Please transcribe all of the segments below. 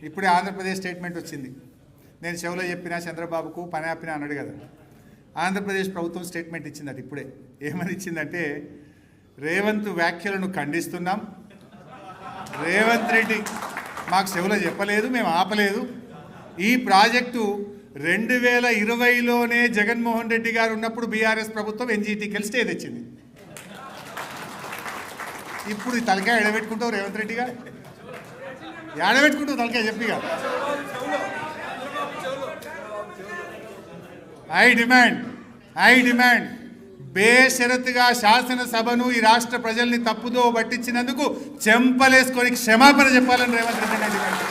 ఇప్పుడే ఆంధ్రప్రదేశ్ స్టేట్మెంట్ వచ్చింది. నేను చెవులో చెప్పినా చంద్రబాబుకు పని ఆపినా అన్నాడు కదా. ఆంధ్రప్రదేశ్ ప్రభుత్వం స్టేట్మెంట్ ఇచ్చిందట ఇప్పుడే. ఏమని ఇచ్చిందంటే, రేవంత్ వ్యాఖ్యలను ఖండిస్తున్నాం. రేవంత్ రెడ్డి మాకు చెవులో చెప్పలేదు, మేము ఆపలేదు. ఈ ప్రాజెక్టు 2020లోనే జగన్మోహన్ రెడ్డి గారు ఉన్నప్పుడు బీఆర్ఎస్ ప్రభుత్వం ఎన్జీటీకి స్టే తెచ్చింది. ఇప్పుడు ఈ తలకాయ ఎడబెట్టుకుంటావు రేవంత్ రెడ్డి గారు, ఎడబెట్టుకుంటావు తలకాయ చెప్పిగా. ఐ డిమాండ్ బేషరతుగా శాసనసభను ఈ రాష్ట్ర ప్రజల్ని తప్పుదో పట్టించినందుకు చెంపలేసుకొని క్షమాపణ చెప్పాలని రేవంత్ రెడ్డి గారు డిమాండ్.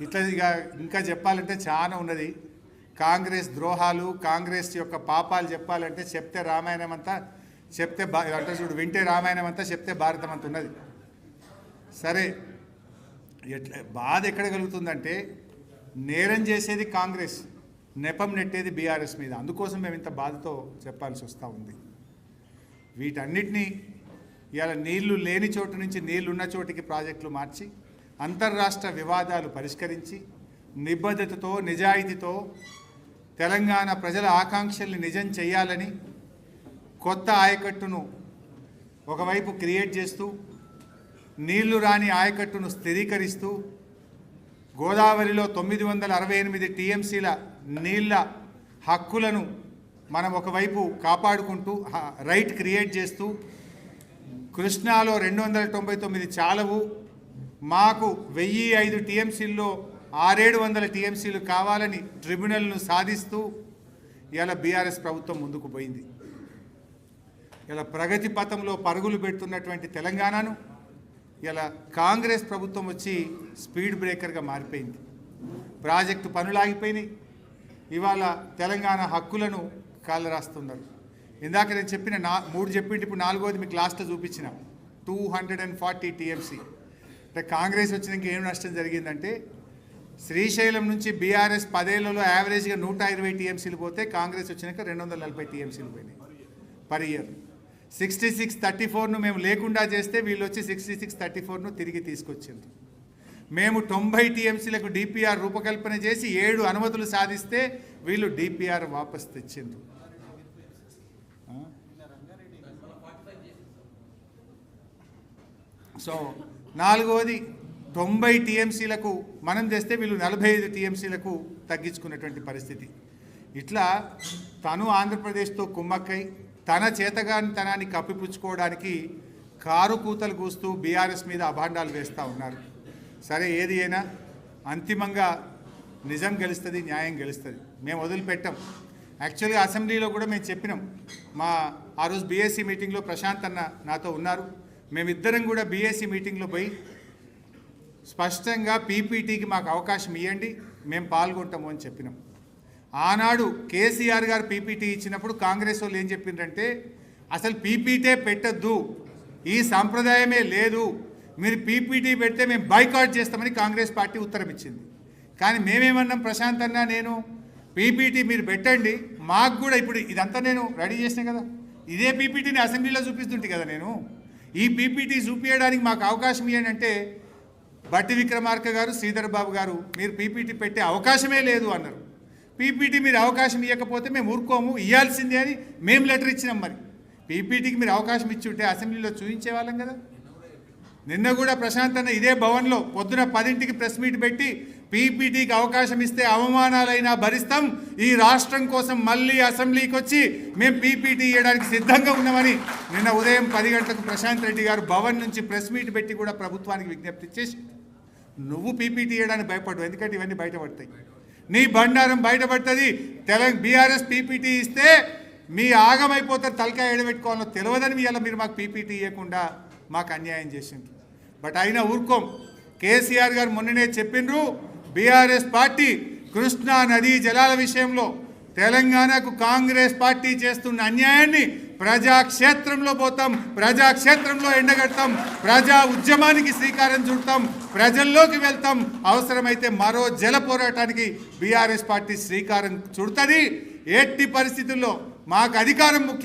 ఇట్లా ఇంకా చెప్పాలంటే చాలా ఉన్నది. కాంగ్రెస్ ద్రోహాలు, కాంగ్రెస్ యొక్క పాపాలు చెప్పాలంటే చెప్తే రామాయణం అంతా, చెప్తే అంటే చూడు వింటే రామాయణం అంతా, చెప్తే భారతం అంత ఉన్నది. సరే, ఎట్లా బాధ ఎక్కడ కలుగుతుందంటే, నేరం చేసేది కాంగ్రెస్, నెపం నెట్టేది బీఆర్ఎస్ మీద. అందుకోసం మేము ఇంత బాధతో చెప్పాల్సి వస్తూ ఉంది. వీటన్నిటినీ ఇవాళ నీళ్లు లేని చోటు నుంచి నీళ్లు ఉన్న చోటికి ప్రాజెక్టులు మార్చి, అంతర్రాష్ట్ర వివాదాలు పరిష్కరించి, నిబద్ధతతో నిజాయితీతో తెలంగాణ ప్రజల ఆకాంక్షల్ని నిజం చేయాలని కొత్త ఆయకట్టును ఒకవైపు క్రియేట్ చేస్తూ, నీళ్లు రాని ఆయకట్టును స్థిరీకరిస్తూ, గోదావరిలో 968 టీఎంసీల నీళ్ల హక్కులను మనం ఒకవైపు కాపాడుకుంటూ రైట్ క్రియేట్ చేస్తూ, కృష్ణాలో 299 చాలవు, మాకు 1005 టీఎంసీల్లో 600-700 టీఎంసీలు కావాలని ట్రిబ్యునల్ను సాధిస్తూ ఇలా బీఆర్ఎస్ ప్రభుత్వం ముందుకు పోయింది. ఇలా ప్రగతి పథంలో పరుగులు పెడుతున్నటువంటి తెలంగాణను ఇలా కాంగ్రెస్ ప్రభుత్వం వచ్చి స్పీడ్ బ్రేకర్గా మారిపోయింది. ప్రాజెక్టు పనులు ఆగిపోయినాయి. ఇవాళ తెలంగాణ హక్కులను కాలరాస్తున్నారు. ఇందాక నేను చెప్పిన 3 చెప్పింటి, ఇప్పుడు 4వది మీకు లాస్ట్లో చూపించిన 240 టీఎంసీ. అంటే కాంగ్రెస్ వచ్చినాక ఏం నష్టం జరిగిందంటే, శ్రీశైలం నుంచి బీఆర్ఎస్ 10 ఏళ్లలో యావరేజ్గా 120 టీఎంసీలు పోతే, కాంగ్రెస్ వచ్చినాక 240 టీఎంసీలు పోయినాయి పర్ ఇయర్. 66-34ను మేము లేకుండా చేస్తే వీళ్ళు వచ్చి 66-34ను తిరిగి తీసుకొచ్చిండ్రు. మేము 90 టీఎంసీలకు డిపిఆర్ రూపకల్పన చేసి 7 అనుమతులు సాధిస్తే వీళ్ళు డిపిఆర్ వాపస్ తెచ్చిండ్రు. సో 4వది 90 టీఎంసీలకు మనం తెస్తే వీళ్ళు 45 టీఎంసీలకు తగ్గించుకున్నటువంటి పరిస్థితి. ఇట్లా తను ఆంధ్రప్రదేశ్తో కుమ్మక్కై తన చేతగానితనాన్ని కప్పిపుచ్చుకోవడానికి కారు కూతలు కూస్తూ బీఆర్ఎస్ మీద అభాండాలు వేస్తూ ఉన్నారు. సరే, ఏది అయినా అంతిమంగా నిజం గెలుస్తుంది, న్యాయం గెలుస్తుంది. మేము వదిలిపెట్టాం. యాక్చువల్గా అసెంబ్లీలో కూడా మేము చెప్పినాం. ఆ రోజు బీఎస్సీ మీటింగ్లో ప్రశాంత్ అన్న నాతో ఉన్నారు. మేమిద్దరం కూడా బీఎస్సీ మీటింగ్లో పోయి స్పష్టంగా పీపీటీకి మాకు అవకాశం ఇవ్వండి, మేము పాల్గొంటాము అని చెప్పినాం. ఆనాడు కేసీఆర్ గారు పీపీటీ ఇచ్చినప్పుడు కాంగ్రెస్ వాళ్ళు ఏం చెప్పిండ్రంటే, అసలు పీపీటీ పెట్టద్దు, ఈ సంప్రదాయమే లేదు, మీరు పీపీటీ పెడితే మేము బైకాట్ చేస్తామని కాంగ్రెస్ పార్టీ ఉత్తరం ఇచ్చింది. కానీ మేమేమన్నాం, ప్రశాంత్ అన్న నేను, పీపీటీ మీరు పెట్టండి, మాకు కూడా ఇప్పుడు ఇదంతా నేను రెడీ చేసినా కదా, ఇదే పీపీటీని అసెంబ్లీలో చూపిస్తుంటే కదా నేను, ఈ పీపీటీ చూపించడానికి మాకు అవకాశం ఇవ్వండి అంటే, బట్టి విక్రమార్క గారు, శ్రీధర్ బాబు గారు మీరు పీపీటీ పెట్టే అవకాశమే లేదు అన్నారు. పీపీటీ మీరు అవకాశం ఇవ్వకపోతే మేము ఊరుకోము, ఇవ్వాల్సిందే అని మేము లెటర్ ఇచ్చినాం. మరి పీపీటీకి మీరు అవకాశం ఇచ్చి ఉంటే అసెంబ్లీలో చూపించేవాళ్ళం కదా. నిన్న కూడా ప్రశాంత్ అన్న ఇదే భవన్లో పొద్దున 10ంటికి ప్రెస్ మీట్ పెట్టి, పీపీటీకి అవకాశం ఇస్తే అవమానాలైనా భరిస్తాం, ఈ రాష్ట్రం కోసం మళ్ళీ అసెంబ్లీకి వచ్చి మేము పీపీటీ ఇవ్వడానికి సిద్ధంగా ఉన్నామని నిన్న ఉదయం 10 గంటలకు ప్రశాంత్ రెడ్డి గారు భవన్ నుంచి ప్రెస్ మీట్ పెట్టి కూడా ప్రభుత్వానికి విజ్ఞప్తి చేసి, నువ్వు పీపీటీ ఇవ్వడానికి భయపడవు, ఎందుకంటే ఇవన్నీ బయటపడతాయి, నీ బండారం బయటపడుతుంది. బీఆర్ఎస్ పీపీటీ ఇస్తే మీ ఆగమైపోతారు, తలకాయ ఎడబెట్టుకోవాలో తెలియదని ఇవాళ మీరు మాకు పీపీటీ ఇవ్వకుండా మాకు అన్యాయం చేసిండ్రు. బట్ అయినా ఊరుకోం. కేసీఆర్ గారు మొన్ననే చెప్పిండ్రు, బీఆర్ఎస్ పార్టీ కృష్ణా నదీ జలాల విషయంలో తెలంగాణకు కాంగ్రెస్ పార్టీ చేస్తున్న అన్యాయాన్ని ప్రజాక్షేత్రంలో పోతాం, ప్రజాక్షేత్రంలో ఎండగడతాం, ప్రజా ఉద్యమానికి శ్రీకారం చుడతాం, ప్రజల్లోకి వెళ్తాం, అవసరమైతే మరో జల పోరాటానికి బీఆర్ఎస్ పార్టీ శ్రీకారం చుడుతుంది. ఎట్టి పరిస్థితుల్లో మాకు అధికారం ముఖ్యం.